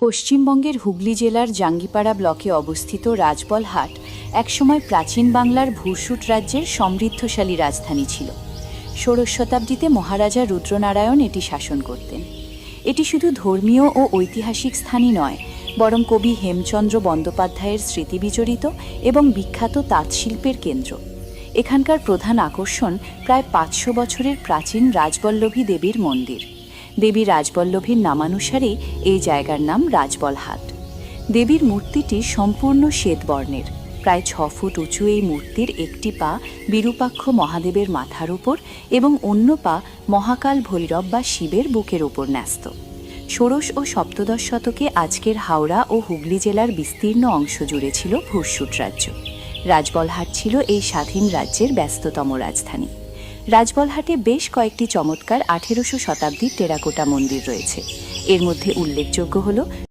পশ্চিমবঙ্গের হুগলি জেলার জাঙ্গিপাড়া ব্লকে অবস্থিত রাজবলহাট একসময় প্রাচীন বাংলার ভূসুট রাজ্যের সমৃদ্ধশালী রাজধানী ছিল। ষোড়শ শতাব্দীতে মহারাজা রুদ্রনারায়ণ এটি শাসন করতেন। এটি শুধু ধর্মীয় ও ঐতিহাসিক স্থানই নয়, বরং কবি হেমচন্দ্র বন্দ্যোপাধ্যায়ের স্মৃতিবিজড়িত এবং বিখ্যাত তাঁতশিল্পের কেন্দ্র। এখানকার প্রধান আকর্ষণ প্রায় ৫০০ বছরের প্রাচীন রাজবল্লভী দেবীর মন্দির। দেবী রাজবল্লভীর নামানুসারে এই জায়গার নাম রাজবলহাট। দেবীর মূর্তিটি সম্পূর্ণ শ্বেতবর্ণের। প্রায় ৬ ফুট উঁচু এই মূর্তির একটি পা বিরূপাক্ষ মহাদেবের মাথার উপর এবং অন্য পা মহাকাল ভৈরব বা শিবের বুকের উপর ন্যস্ত। ষোড়শ ও সপ্তদশ শতকে আজকের হাওড়া ও হুগলি জেলার বিস্তীর্ণ অংশ জুড়ে ছিল ভূসুট রাজ্য। রাজবলহাট ছিল এই স্বাধীন রাজ্যের ব্যস্ততম রাজধানী। রাজবলহাটে বেশ কয়েকটি চমৎকার ১৮০০ শতাব্দীর টেরাকোটা মন্দির রয়েছে। এর মধ্যে উল্লেখযোগ্য হল